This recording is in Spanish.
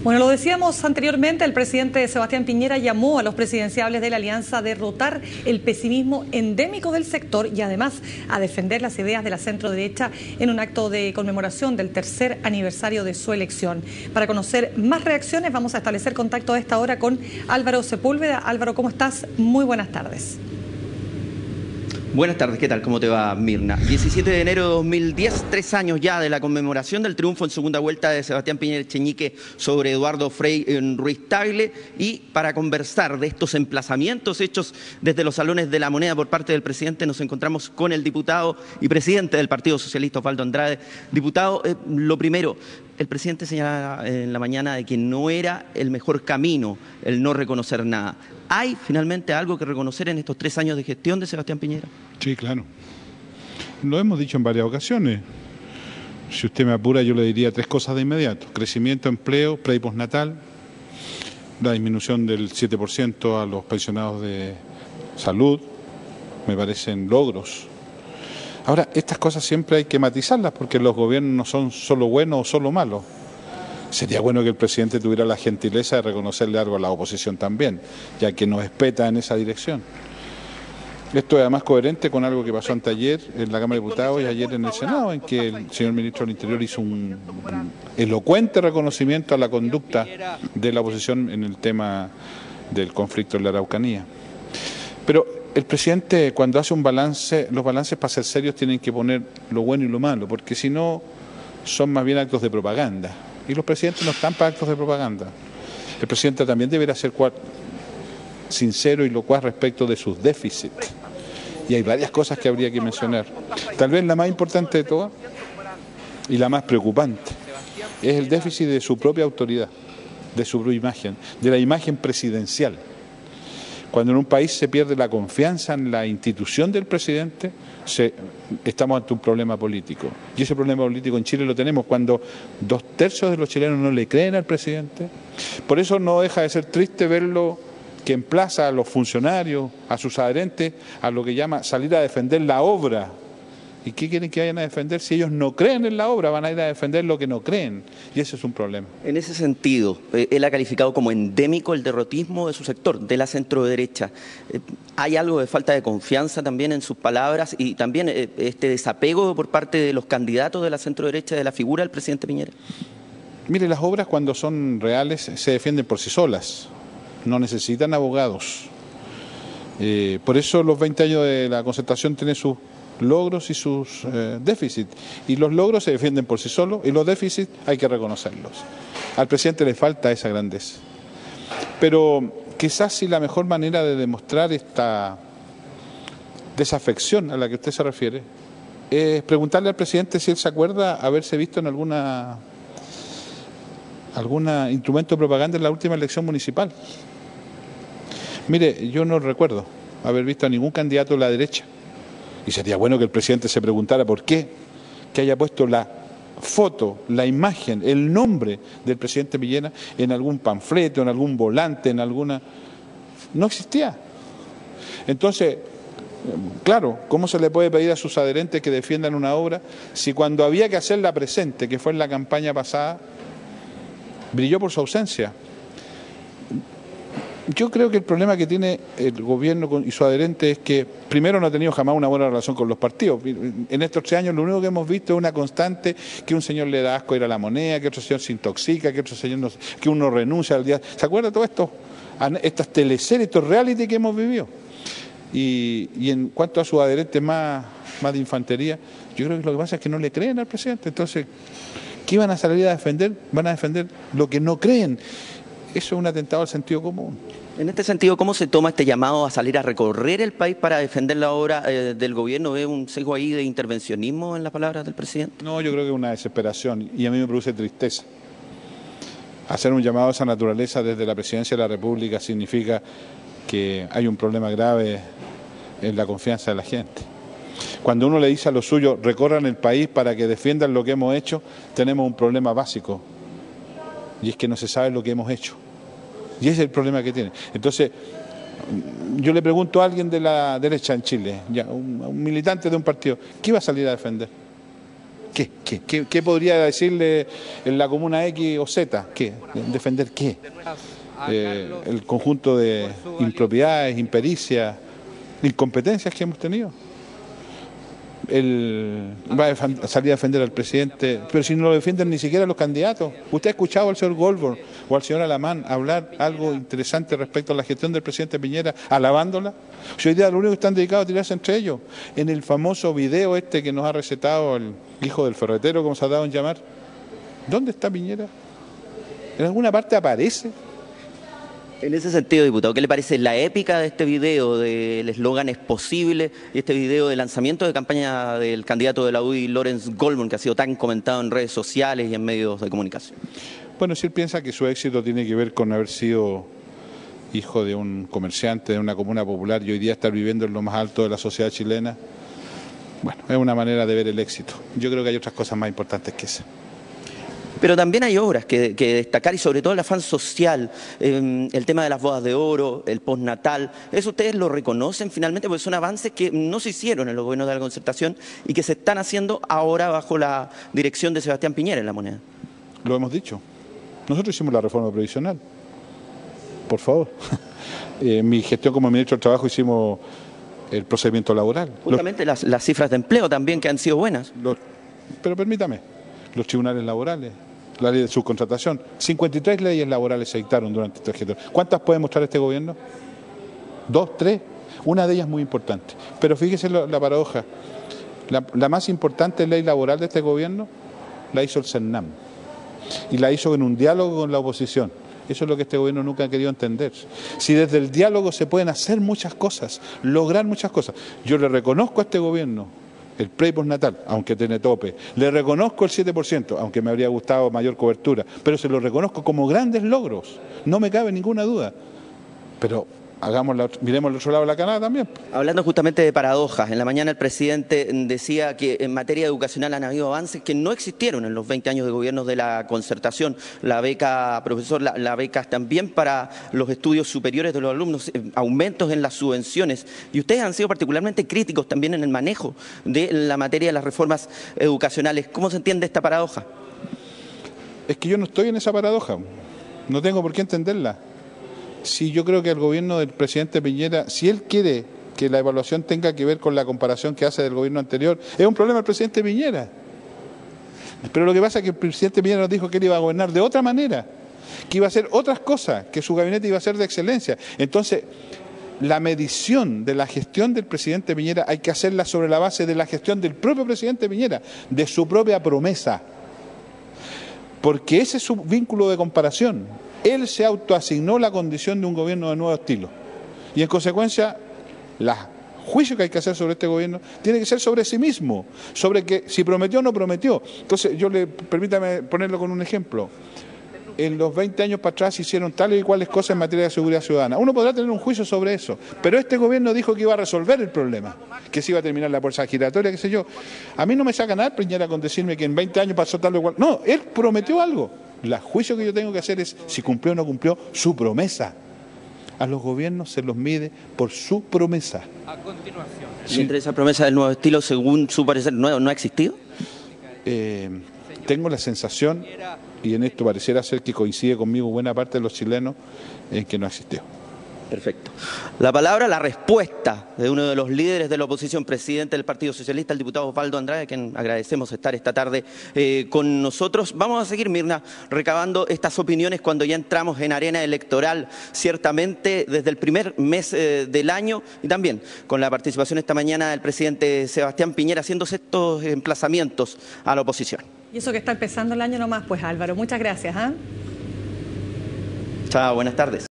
Bueno, lo decíamos anteriormente, el presidente Sebastián Piñera llamó a los presidenciables de la Alianza a derrotar el pesimismo endémico del sector y además a defender las ideas de la centroderecha en un acto de conmemoración del tercer aniversario de su elección. Para conocer más reacciones vamos a establecer contacto a esta hora con Álvaro Sepúlveda. Álvaro, ¿cómo estás? Muy buenas tardes. Buenas tardes, ¿qué tal? ¿Cómo te va, Mirna? 17 de enero de 2010, 3 años ya de la conmemoración del triunfo en segunda vuelta de Sebastián Piñera Echeñique sobre Eduardo Frei Ruiz Tagle, y para conversar de estos emplazamientos hechos desde los salones de la Moneda por parte del presidente nos encontramos con el diputado y presidente del Partido Socialista, Osvaldo Andrade. Diputado, lo primero, el presidente señalaba en la mañana de que no era el mejor camino el no reconocer nada. ¿Hay finalmente algo que reconocer en estos 3 años de gestión de Sebastián Piñera? Sí, claro. Lo hemos dicho en varias ocasiones. Si usted me apura, yo le diría 3 cosas de inmediato: crecimiento, empleo, pre y postnatal, la disminución del 7% a los pensionados de salud, me parecen logros. Ahora, estas cosas siempre hay que matizarlas porque los gobiernos no son solo buenos o solo malos. Sería bueno que el presidente tuviera la gentileza de reconocerle algo a la oposición también, ya que nos espeta en esa dirección. Esto es además coherente con algo que pasó anteayer en la Cámara de Diputados y ayer en el Senado, en que el señor ministro del Interior hizo un elocuente reconocimiento a la conducta de la oposición en el tema del conflicto en la Araucanía. Pero el presidente, cuando hace un balance, los balances para ser serios tienen que poner lo bueno y lo malo, porque si no son más bien actos de propaganda. Y los presidentes no están para actos de propaganda. El presidente también deberá ser sincero y locuaz respecto de sus déficits. Y hay varias cosas que habría que mencionar. Tal vez la más importante de todas y la más preocupante es el déficit de su propia autoridad, de su propia imagen, de la imagen presidencial. Cuando en un país se pierde la confianza en la institución del presidente, estamos ante un problema político. Y ese problema político en Chile lo tenemos cuando 2/3 de los chilenos no le creen al presidente. Por eso no deja de ser triste verlo que emplaza a los funcionarios, a sus adherentes, a lo que llama salir a defender la obra. ¿Y qué quieren que vayan a defender? Si ellos no creen en la obra, van a ir a defender lo que no creen. Y ese es un problema. En ese sentido, él ha calificado como endémico el derrotismo de su sector, de la centroderecha. ¿Hay algo de falta de confianza también en sus palabras y también este desapego por parte de los candidatos de la centroderecha de la figura del presidente Piñera? Mire, las obras cuando son reales se defienden por sí solas, no necesitan abogados. Por eso los 20 años de la concertación tienen sus logros y sus déficits, y los logros se defienden por sí solos y los déficits hay que reconocerlos. Al presidente le falta esa grandeza, pero quizás si la mejor manera de demostrar esta desafección a la que usted se refiere es preguntarle al presidente si él se acuerda haberse visto en algún instrumento de propaganda en la última elección municipal. Mire, yo no recuerdo haber visto a ningún candidato de la derecha. Y sería bueno que el presidente se preguntara por qué, que haya puesto la foto, la imagen, el nombre del presidente Piñera en algún panfleto, en algún volante, en alguna... No existía. Entonces, claro, ¿cómo se le puede pedir a sus adherentes que defiendan una obra si cuando había que hacerla presente, que fue en la campaña pasada, brilló por su ausencia? Yo creo que el problema que tiene el gobierno y su adherente es que, primero, no ha tenido jamás una buena relación con los partidos. En estos 3 años lo único que hemos visto es una constante, que un señor le da asco ir a la Moneda, que otro señor se intoxica, que otro señor no, que uno renuncia al día. ¿Se acuerda de todo esto? Estas teleseries, estos reality que hemos vivido. Y en cuanto a sus adherentes más de infantería, yo creo que lo que pasa es que no le creen al presidente. Entonces, ¿qué van a salir a defender? Van a defender lo que no creen. Eso es un atentado al sentido común. En este sentido, ¿cómo se toma este llamado a salir a recorrer el país para defender la obra del gobierno? ¿Ve un sesgo ahí de intervencionismo en las palabras del presidente? No, yo creo que es una desesperación y a mí me produce tristeza. Hacer un llamado a esa naturaleza desde la Presidencia de la República significa que hay un problema grave en la confianza de la gente. Cuando uno le dice a los suyos, recorran el país para que defiendan lo que hemos hecho, tenemos un problema básico, y es que no se sabe lo que hemos hecho. Y ese es el problema que tiene. Entonces, yo le pregunto a alguien de la derecha en Chile, un militante de un partido, ¿qué va a salir a defender? ¿Qué podría decirle en la comuna X o Z? ¿Qué? ¿Defender qué? El conjunto de impropiedades, impericias, incompetencias que hemos tenido. Él va a salir a defender al presidente, pero si no lo defienden ni siquiera los candidatos. ¿Usted ha escuchado al señor Goldberg o al señor Alamán hablar algo interesante respecto a la gestión del presidente Piñera, alabándola? Hoy día lo único que están dedicados a tirarse entre ellos. En el famoso video este que nos ha recetado el hijo del ferretero, como se ha dado en llamar, ¿dónde está Piñera? ¿En alguna parte aparece? En ese sentido, diputado, ¿qué le parece la épica de este video, del eslogan "es posible", y este video de lanzamiento de campaña del candidato de la UDI, Lawrence Goldman, que ha sido tan comentado en redes sociales y en medios de comunicación? Bueno, si él piensa que su éxito tiene que ver con haber sido hijo de un comerciante de una comuna popular y hoy día estar viviendo en lo más alto de la sociedad chilena, bueno, es una manera de ver el éxito. Yo creo que hay otras cosas más importantes que esa. Pero también hay obras que destacar y sobre todo el afán social, el tema de las bodas de oro, el postnatal. ¿Eso ustedes lo reconocen finalmente? Porque son avances que no se hicieron en los gobiernos de la Concertación y que se están haciendo ahora bajo la dirección de Sebastián Piñera en La Moneda. Lo hemos dicho. Nosotros hicimos la reforma previsional. Por favor. En mi gestión como ministro del Trabajo hicimos el procedimiento laboral. Justamente las cifras de empleo también que han sido buenas. Pero permítame, los tribunales laborales, la ley de subcontratación, 53 leyes laborales se dictaron durante esta gestión. ¿Cuántas puede mostrar este gobierno? ¿2, 3? Una de ellas muy importante. Pero fíjese la paradoja. La más importante ley laboral de este gobierno la hizo el CERNAM. Y la hizo en un diálogo con la oposición. Eso es lo que este gobierno nunca ha querido entender. Si desde el diálogo se pueden hacer muchas cosas, lograr muchas cosas. Yo le reconozco a este gobierno el pre y postnatal, aunque tiene tope. Le reconozco el 7%, aunque me habría gustado mayor cobertura. Pero se lo reconozco como grandes logros. No me cabe ninguna duda. Pero miremos al otro lado de la canal también. Hablando justamente de paradojas, en la mañana el presidente decía que en materia educacional han habido avances que no existieron en los 20 años de gobierno de la Concertación. La beca, profesor, la beca también para los estudios superiores de los alumnos, aumentos en las subvenciones. Y ustedes han sido particularmente críticos también en el manejo de la materia de las reformas educacionales. ¿Cómo se entiende esta paradoja? Es que yo no estoy en esa paradoja. No tengo por qué entenderla. Sí, yo creo que el gobierno del presidente Piñera, si él quiere que la evaluación tenga que ver con la comparación que hace del gobierno anterior, es un problema del presidente Piñera. Pero lo que pasa es que el presidente Piñera nos dijo que él iba a gobernar de otra manera, que iba a hacer otras cosas, que su gabinete iba a ser de excelencia. Entonces, la medición de la gestión del presidente Piñera hay que hacerla sobre la base de la gestión del propio presidente Piñera, de su propia promesa. Porque ese es su vínculo de comparación. Él se autoasignó la condición de un gobierno de nuevo estilo. Y en consecuencia, el juicio que hay que hacer sobre este gobierno tiene que ser sobre sí mismo, sobre que si prometió o no prometió. Entonces, permítame ponerlo con un ejemplo. En los 20 años para atrás hicieron tales y cuales cosas en materia de seguridad ciudadana. Uno podrá tener un juicio sobre eso, pero este gobierno dijo que iba a resolver el problema, que se iba a terminar la fuerza giratoria, qué sé yo. A mí no me saca nada Piñera con decirme que en 20 años pasó tal o cual. No, él prometió algo. El juicio que yo tengo que hacer es si cumplió o no cumplió su promesa. A los gobiernos se los mide por su promesa. A continuación. ¿Mientras esa promesa del nuevo estilo, según su parecer, no ha existido? Tengo la sensación, y en esto pareciera ser que coincide conmigo buena parte de los chilenos, en que no existió. Perfecto. La palabra, la respuesta de uno de los líderes de la oposición, presidente del Partido Socialista, el diputado Osvaldo Andrade, a quien agradecemos estar esta tarde con nosotros. Vamos a seguir, Mirna, recabando estas opiniones cuando ya entramos en arena electoral, ciertamente desde el primer mes del año, y también con la participación esta mañana del presidente Sebastián Piñera haciéndose estos emplazamientos a la oposición. Y eso que está empezando el año nomás, pues Álvaro, muchas gracias. Chao, buenas tardes.